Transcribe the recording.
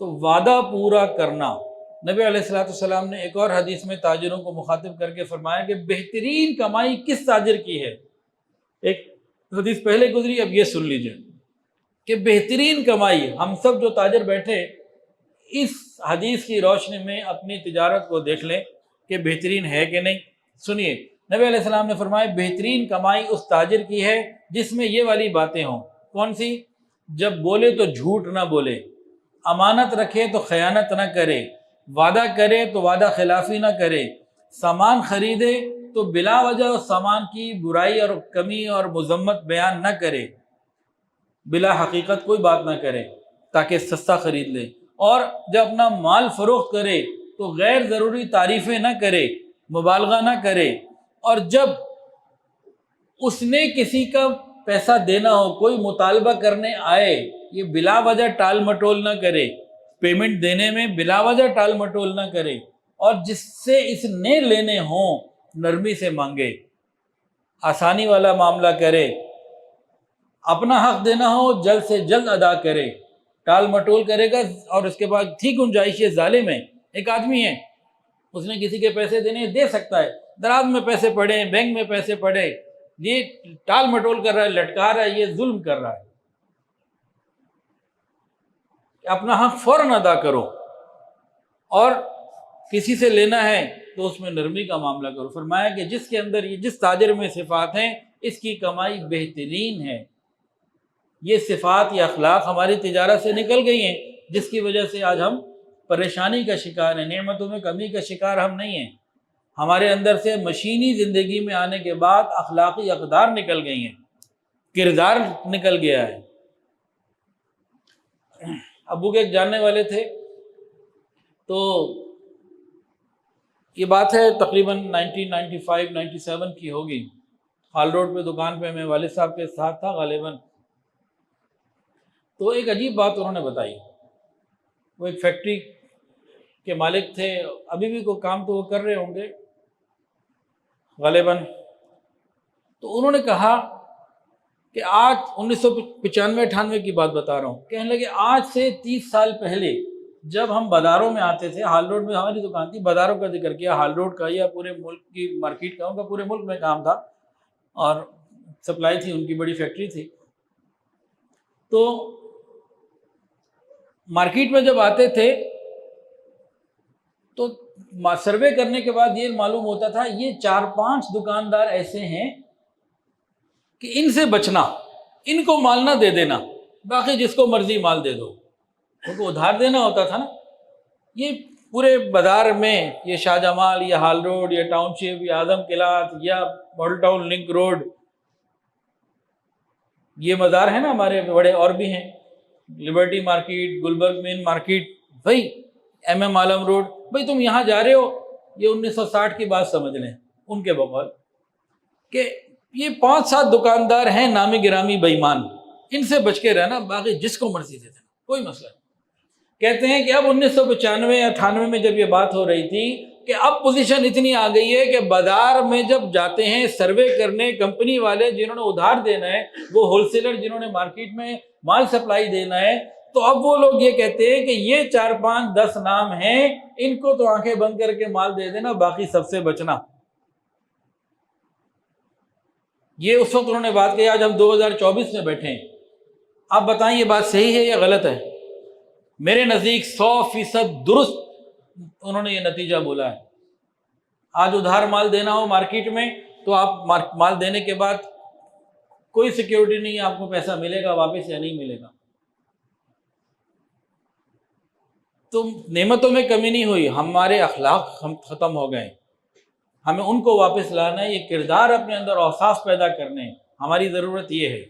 تو وعدہ پورا کرنا، نبی علیہ الصلوۃ والسلام نے ایک اور حدیث میں تاجروں کو مخاطب کر کے فرمایا کہ بہترین کمائی کس تاجر کی ہے؟ ایک حدیث پہلے گزری، اب یہ سن لیجئے کہ بہترین کمائی، ہم سب جو تاجر بیٹھے اس حدیث کی روشنی میں اپنی تجارت کو دیکھ لیں کہ بہترین ہے کہ نہیں۔ سنیے، نبی علیہ السلام نے فرمایا بہترین کمائی اس تاجر کی ہے جس میں یہ والی باتیں ہوں۔ کون سی؟ جب بولے تو جھوٹ نہ بولے، امانت رکھے تو خیانت نہ کرے، وعدہ کرے تو وعدہ خلافی نہ کرے، سامان خریدے تو بلا وجہ اس سامان کی برائی اور کمی اور مذمت بیان نہ کرے، بلا حقیقت کوئی بات نہ کرے تاکہ سستا خرید لے، اور جب اپنا مال فروخت کرے تو غیر ضروری تعریفیں نہ کرے، مبالغہ نہ کرے، اور جب اس نے کسی کا پیسہ دینا ہو، کوئی مطالبہ کرنے آئے، یہ بلا وجہ ٹال مٹول نہ کرے، پیمنٹ دینے میں بلا وجہ ٹال مٹول نہ کرے، اور جس سے اس نے لینے ہوں نرمی سے مانگے، آسانی والا معاملہ کرے، اپنا حق دینا ہو جلد سے جلد ادا کرے، ٹال مٹول کرے گا اور اس کے بعد ٹھیک گنجائش ہے، ظالم ہے، ایک آدمی ہے اس نے کسی کے پیسے دینے دے سکتا ہے، دراز میں پیسے پڑے ہیں، بینک میں پیسے پڑے، یہ ٹال مٹول کر رہا ہے، لٹکا رہا ہے، یہ ظلم کر رہا ہے۔ اپنا حق فوراً ادا کرو، اور کسی سے لینا ہے تو اس میں نرمی کا معاملہ کرو۔ فرمایا کہ جس کے اندر یہ جس تاجر میں صفات ہیں اس کی کمائی بہترین ہے۔ یہ صفات یا اخلاق ہماری تجارت سے نکل گئی ہیں، جس کی وجہ سے آج ہم پریشانی کا شکار ہیں، نعمتوں میں کمی کا شکار ہم نہیں ہیں۔ ہمارے اندر سے مشینی زندگی میں آنے کے بعد اخلاقی اقدار نکل گئی ہیں، کردار نکل گیا ہے۔ ابو کے ایک جاننے والے تھے، تو یہ بات ہے تقریباً 1995-97 کی ہوگی، ہال روڈ پہ دکان پہ میں والد صاحب کے ساتھ تھا غالباً، تو ایک عجیب بات انہوں نے بتائی۔ وہ ایک فیکٹری کے مالک تھے، ابھی بھی کوئی کام تو وہ کر رہے ہوں گے غالباً، تو انہوں نے کہا کہ آج 1995-98 کی بات بتا رہا ہوں، کہنے لگے آج سے 30 سال پہلے جب ہم بازاروں میں آتے تھے، ہال روڈ میں ہماری دکان تھی، بازاروں کا ذکر کیا، ہال روڈ کا یا پورے ملک کی مارکیٹ کا، ان کا پورے ملک میں کام تھا اور سپلائی تھی، ان کی بڑی فیکٹری تھی، تو مارکیٹ میں جب آتے تھے تو سروے کرنے کے بعد یہ معلوم ہوتا تھا یہ 4-5 دکاندار ایسے ہیں کہ ان سے بچنا، ان کو مال نہ دے دینا، باقی جس کو مرضی مال دے دو، ان کو ادھار دینا ہوتا تھا نا۔ یہ پورے بازار میں یہ شاہ جمال یا ہال روڈ یا ٹاؤن شپ یا اعظم قلعہ یا ماڈل ٹاؤن لنک روڈ، یہ بازار ہیں نا ہمارے بڑے، اور بھی ہیں، liberty market, Gulberg main market, بھائی ایم ایم عالم روڈ، بھائی تم یہاں جا رہے ہو، یہ 1960 کی بات سمجھ لیں ان کے بقول، کہ یہ 5-7 دکاندار ہیں نامی گرامی بے ایمان، ان سے بچ کے رہنا، باقی جس کو مرضی دے دینا، کوئی مسئلہ نہیں۔ کہتے ہیں کہ اب 1995 یا 98 میں جب یہ بات ہو رہی تھی کہ اب پوزیشن اتنی آ گئی ہے کہ بازار میں جب جاتے ہیں سروے کرنے، کمپنی والے جنہوں نے ادھار دینا ہے، وہ ہول سیلر جنہوں نے مارکیٹ میں مال سپلائی دینا ہے، تو اب وہ لوگ یہ کہتے ہیں کہ یہ 4-5-10 نام ہیں، ان کو تو آنکھیں بند کر کے مال دے دینا، باقی سب سے بچنا۔ یہ اس وقت انہوں نے بات کی، آج ہم 2024 میں بیٹھے ہیں، آپ بتائیں یہ بات صحیح ہے یا غلط ہے؟ میرے نزدیک 100% درست انہوں نے یہ نتیجہ بولا ہے۔ آج ادھار مال دینا ہو مارکیٹ میں تو آپ مال دینے کے بعد کوئی سیکیورٹی نہیں ہے آپ کو پیسہ ملے گا واپس یا نہیں ملے گا۔ تو نعمتوں میں کمی نہیں ہوئی، ہمارے اخلاق ختم ہو گئے، ہمیں ان کو واپس لانا ہے، یہ کردار اپنے اندر اوصاف پیدا کرنے، ہماری ضرورت یہ ہے۔